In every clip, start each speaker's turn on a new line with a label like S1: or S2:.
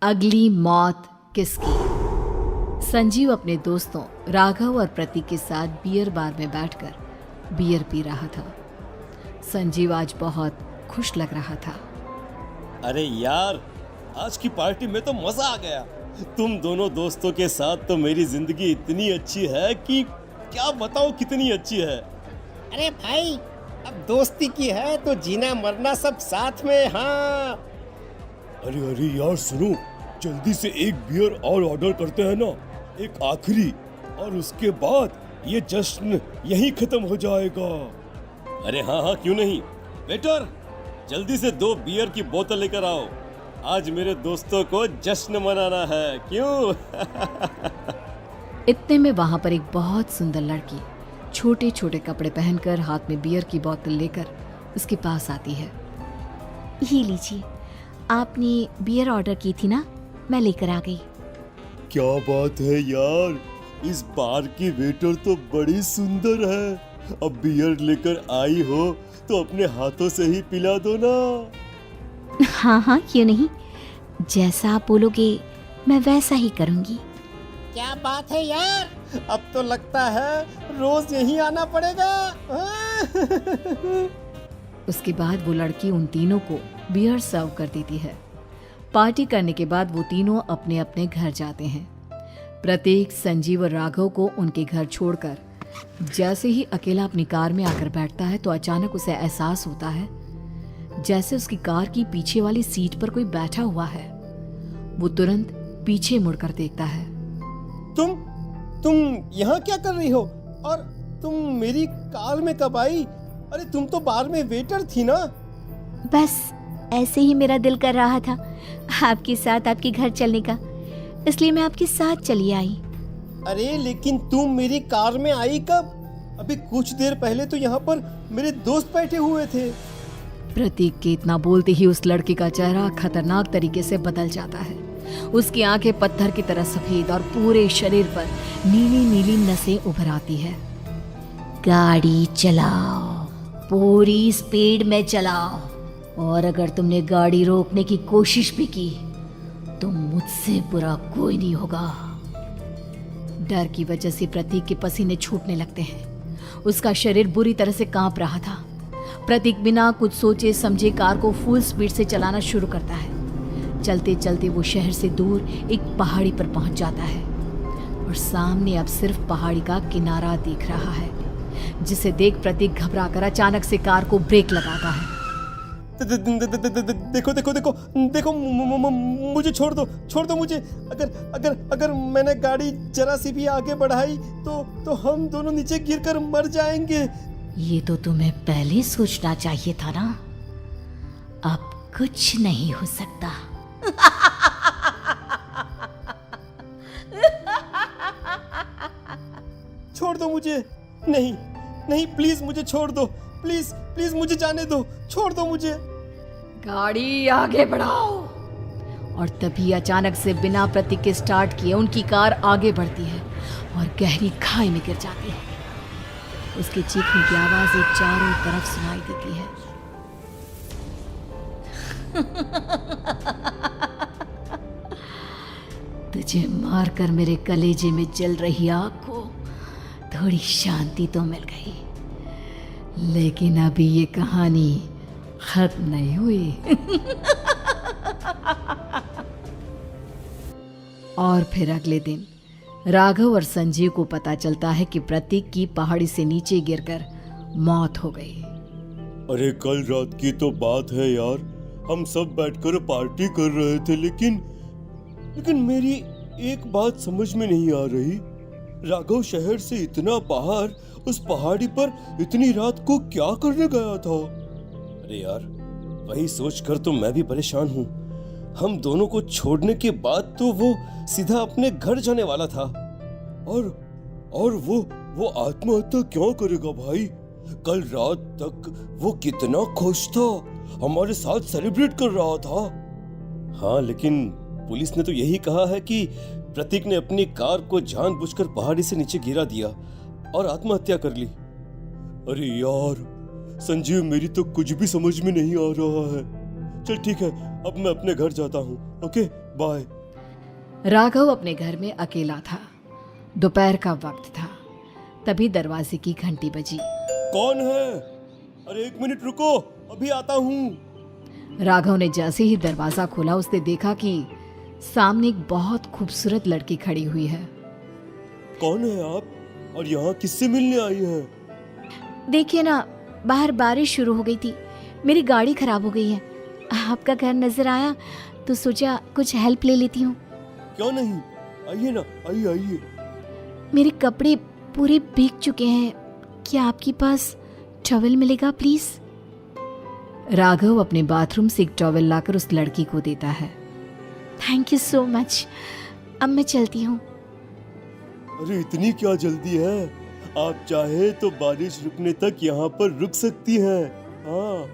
S1: अगली मौत किसकी। संजीव अपने दोस्तों राघव और प्रतीक के साथ बियर बार में बैठकर बियर पी रहा था। संजीव आज बहुत खुश लग रहा था।
S2: अरे यार, आज की पार्टी में तो मजा आ गया। तुम दोनों दोस्तों के साथ तो मेरी जिंदगी इतनी अच्छी है कि क्या बताऊं कितनी अच्छी है।
S3: अरे भाई, अब दोस्ती की है तो जीना मरना सब साथ में। हाँ
S2: अरे यार सुनो, जल्दी से एक बियर और ऑर्डर करते हैं ना, एक आखिरी, और उसके बाद ये जश्न यहीं खत्म हो जाएगा। अरे हाँ, क्यों नहीं। वेटर, जल्दी से 2 बियर की बोतल लेकर आओ। आज मेरे दोस्तों को जश्न मनाना है, क्यों?
S1: इतने में वहां पर एक बहुत सुंदर लड़की छोटे छोटे कपड़े पहनकर हाथ में बियर की बोतल लेकर उसके पास आती है।
S4: ये लीजिए, आपने बियर ऑर्डर की थी ना, मैं लेकर आ गई।
S2: क्या बात है यार, इस बार की वेटर तो बड़ी सुंदर है। अब बियर लेकर आई हो तो अपने हाथों से ही पिला दो ना।
S4: हाँ, क्यों नहीं, जैसा आप बोलोगे मैं वैसा ही करूँगी।
S3: क्या बात है यार, अब तो लगता है रोज यहीं आना पड़ेगा।
S1: उसके बाद वो लड़की उन तीनों को बियर सर्व कर देती है। पार्टी करने के बाद वो तीनों अपने अपने घर जाते हैं। प्रतीक, संजीव और राघव को उनके घर छोड़कर जैसे ही अकेला अपनी कार में आकर बैठता है तो अचानक उसे एहसास होता है जैसे उसकी कार की पीछे वाली सीट पर कोई बैठा हुआ है। वो तुरंत पीछे मुड़कर देखता है।
S3: तुम यहाँ क्या कर रही हो? और तुम मेरी कार में कब आई? अरे तुम तो बार में वेटर थी ना।
S4: बस ऐसे ही मेरा दिल कर रहा था आपके साथ आपके घर चलने का, इसलिए मैं आपके साथ चली आई।
S3: अरे लेकिन तुम मेरी कार में आई कब? अभी कुछ देर पहले तो यहाँ पर मेरे दोस्त बैठे हुए थे।
S1: प्रतीक के इतना बोलते ही उस लड़के का चेहरा खतरनाक तरीके से बदल जाता है। उसकी आंखें पत्थर की तरह सफेद और पूरे शरीर पर नीली नीली नसें उभर आती है।
S4: गाड़ी चलाओ, पूरी स्पीड में चलाओ, और अगर तुमने गाड़ी रोकने की कोशिश भी की तो मुझसे बुरा कोई नहीं होगा।
S1: डर की वजह से प्रतीक के पसीने छूटने लगते हैं। उसका शरीर बुरी तरह से कांप रहा था। प्रतीक बिना कुछ सोचे समझे कार को फुल स्पीड से चलाना शुरू करता है। चलते चलते वो शहर से दूर एक पहाड़ी पर पहुंच जाता है और सामने अब सिर्फ पहाड़ी का किनारा दिख रहा है, जिसे देख प्रतीक घबराकर अचानक से कार को ब्रेक लगाता है।
S3: देखो, मुझे छोड़ दो मुझे। अगर मैंने गाड़ी जरा सी भी आगे बढ़ाई तो हम दोनों नीचे गिरकर मर जाएंगे।
S4: ये तो तुम्हें पहले सोचना चाहिए था ना। अब कुछ नहीं हो सकता।
S3: छोड़ दो मुझे। नहीं, प्लीज मुझे छोड़ दो। प्लीज मुझे जाने दो। छोड़ दो मुझे।
S1: गाड़ी आगे बढ़ाओ। और तभी अचानक से बिना प्रतीक के स्टार्ट किए उनकी कार आगे बढ़ती है और गहरी खाई में गिर जाती है। उसके चीखने की आवाजें चारों तरफ सुनाई देती है। तुझे मारकर मेरे कलेजे में जल रही आग को थोड़ी शांति तो मिल गई, लेकिन अभी ये कहानी खत्म नहीं हुई। और फिर अगले दिन राघव और संजीव को पता चलता है कि प्रतीक की पहाड़ी से नीचे गिरकर मौत हो गई।
S2: अरे कल रात की तो बात है यार, हम सब बैठकर पार्टी कर रहे थे, लेकिन मेरी एक बात समझ में नहीं आ रही। राघव शहर से इतना बाहर उस पहाड़ी पर इतनी रात को क्या करने गया था? अरे यार, वही सोचकर तो मैं भी परेशान हूँ। हम दोनों को छोड़ने के बाद तो वो सीधा अपने घर जाने वाला था, और वो आत्महत्या क्यों करेगा भाई? कल रात तक वो कितना खुश था, हमारे साथ सेलिब्रेट कर रहा था। हाँ, लेकिन पुलिस ने तो यही कहा है कि प्रतीक ने अपनी कार को जानबूझकर पहाड़ी से नीचे गिरा दिया और आत्महत्या कर ली। अरे यार संजीव, मेरी तो कुछ भी समझ में नहीं आ रहा है। चल ठीक है, अब मैं अपने घर जाता हूँ। Okay, bye.
S1: राघव अपने घर में अकेला था। दोपहर का वक्त था। तभी दरवाजे की घंटी बजी।
S2: कौन है? अरे 1 मिनट रुको, अभी आता हूँ।
S1: राघव ने जैसे ही दरवाजा खोला उसने देखा कि सामने एक बहुत खूबसूरत लड़की खड़ी हुई है।
S2: कौन है आप और यहाँ किससे मिलने आई हैं?
S4: देखिए ना, बाहर बारिश शुरू हो गई थी, मेरी गाड़ी खराब हो गई है। आपका घर नजर आया तो सोचा कुछ हेल्प ले लेती हूँ।
S2: क्यों नहीं, आइए ना, आइए आइए।
S4: मेरे कपड़े पूरे भीग चुके हैं, क्या आपके पास टॉवल मिलेगा प्लीज?
S1: राघव अपने बाथरूम से एक टॉवल लाकर उस लड़की को देता है।
S4: थैंक यू सो मच, अब मैं चलती हूँ।
S2: अरे इतनी क्या जल्दी है? आप चाहे तो बारिश रुकने तक यहाँ पर रुक सकती हैं। हाँ।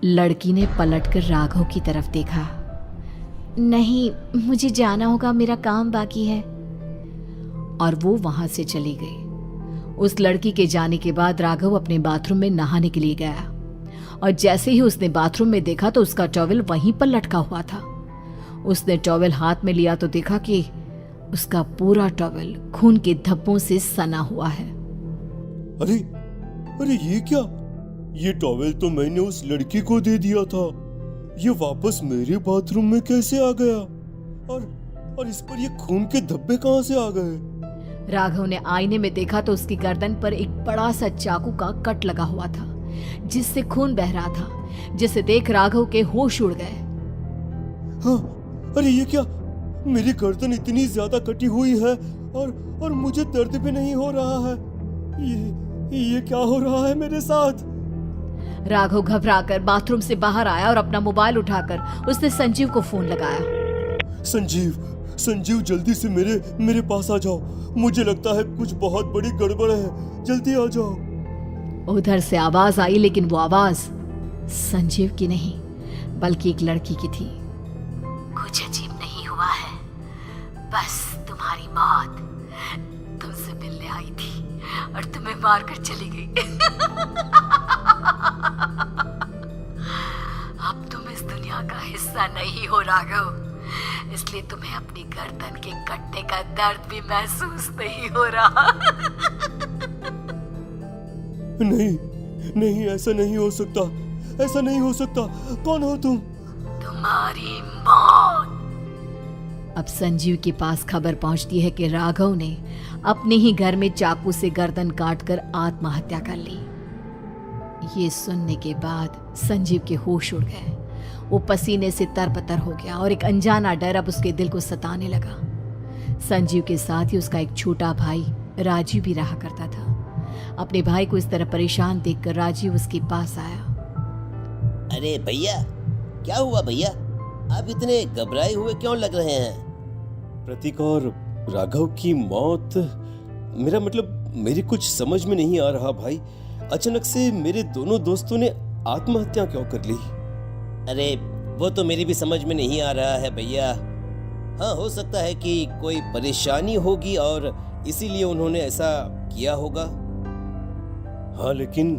S1: लड़की ने पलटकर राघव की तरफ देखा।
S4: नहीं, मुझे जाना होगा, मेरा काम बाकी है।
S1: और वो वहां से चली गई। उस लड़की के जाने के बाद राघव अपने बाथरूम में नहाने के लिए गया और जैसे ही उसने बाथरूम में देखा तो उसका टॉवल वहीं पर लटका हुआ था। उसने टॉवल हाथ में लिया तो देखा कि उसका पूरा टॉवल खून के धब्बों से सना हुआ है।
S2: अरे अरे ये क्या? ये टॉवेल तो मैंने उस लड़की को दे दिया था। ये वापस मेरे बाथरूम में कैसे आ गया? और इस पर ये खून के धब्बे कहां से आ गए?
S1: राघव ने आईने में देखा तो उसकी गर्दन पर एक बड़ा सा चाकू का कट लगा हुआ था जिससे खून बह रहा था, जिसे देख राघव के होश उड़ गए।
S2: हाँ, अरे ये क्या? मेरी गर्दन इतनी ज्यादा कटी हुई है और मुझे दर्द भी नहीं हो रहा है। ये क्या हो रहा है मेरे साथ?
S1: राघव घबराकर बाथरूम से बाहर आया और अपना मोबाइल उठाकर उसने संजीव को फोन लगाया।
S2: संजीव जल्दी से मेरे पास आ जाओ। मुझे लगता है कुछ बहुत बड़ी गड़बड़ है, जल्दी आ जाओ।
S1: उधर से आवाज आई, लेकिन वो आवाज संजीव की नहीं बल्कि एक लड़की की थी।
S4: कुछ अजीब नहीं हुआ है, बस तुम्हारी मौत तुमसे मिलने आई थी और तुम्हें मारकर चली गई। अब तुम इस दुनिया का हिस्सा नहीं हो राघव, इसलिए तुम्हें अपनी गर्दन के कटने का दर्द भी महसूस नहीं हो रहा।
S2: नहीं, ऐसा नहीं हो सकता, ऐसा नहीं हो सकता। कौन हो तुम?
S4: तुम्हारी मौत।
S1: अब संजीव के पास खबर पहुंचती है कि राघव ने अपने ही घर में चाकू से गर्दन काटकर आत्महत्या कर ली। ये सुनने के बाद संजीव के होश उड़ गए। वो पसीने से तरबतर हो गया और एक अनजाना डर अब उसके दिल को सताने लगा। संजीव के साथ ही उसका एक छोटा भाई राजीव भी रहा करता था। अपने भाई को इस तरह परेशान देखकर राजीव उसके पास आया।
S5: अरे भैया, क्या हुआ भैया? आप इतने घबराए हुए क्यों लग रहे हैं?
S2: प्रतीक और राघव की मौत, मेरा मतलब मेरी कुछ समझ में नहीं आ रहा भाई। अचानक से मेरे दोनों दोस्तों ने आत्महत्या क्यों कर ली?
S5: अरे वो तो मेरी भी समझ में नहीं आ रहा है भैया। हाँ, हो सकता है कि कोई परेशानी होगी और इसीलिए उन्होंने ऐसा किया होगा।
S2: हाँ, लेकिन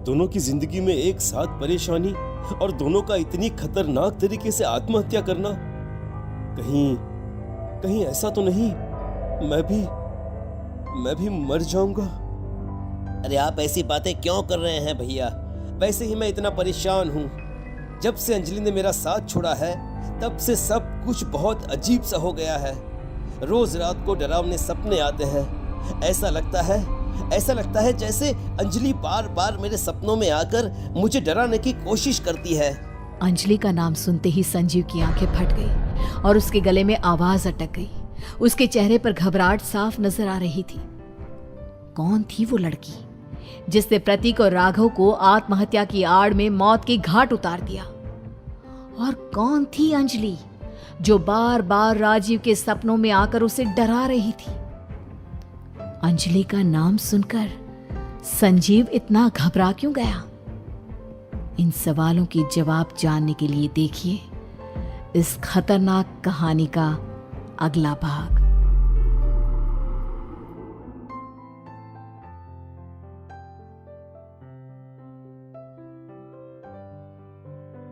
S2: दोनों की जिंदगी में एक साथ परेशानी और दोनों का इतनी खतरनाक तरीके से आत्महत्या करना, कहीं ऐसा तो नहीं मैं भी मर जाऊंगा?
S5: अरे आप ऐसी बातें क्यों कर रहे हैं भैया? वैसे ही मैं इतना परेशान हूँ। जब से अंजलि ने मेरा साथ छोड़ा है तब से सब कुछ बहुत अजीब सा हो गया है। रोज रात को डरावने सपने आते हैं। ऐसा लगता है जैसे अंजलि बार बार मेरे सपनों में आकर मुझे डराने की कोशिश करती है।
S1: अंजलि का नाम सुनते ही संजीव की आंखें फट गई और उसके गले में आवाज अटक गई। उसके चेहरे पर घबराहट साफ नजर आ रही थी। कौन थी वो लड़की जिसने प्रतीक और राघव को आत्महत्या की आड़ में मौत के घाट उतार दिया? और कौन थी अंजलि जो बार बार राजीव के सपनों में आकर उसे डरा रही थी? अंजलि का नाम सुनकर संजीव इतना घबरा क्यों गया? इन सवालों के जवाब जानने के लिए देखिए इस खतरनाक कहानी का अगला भाग।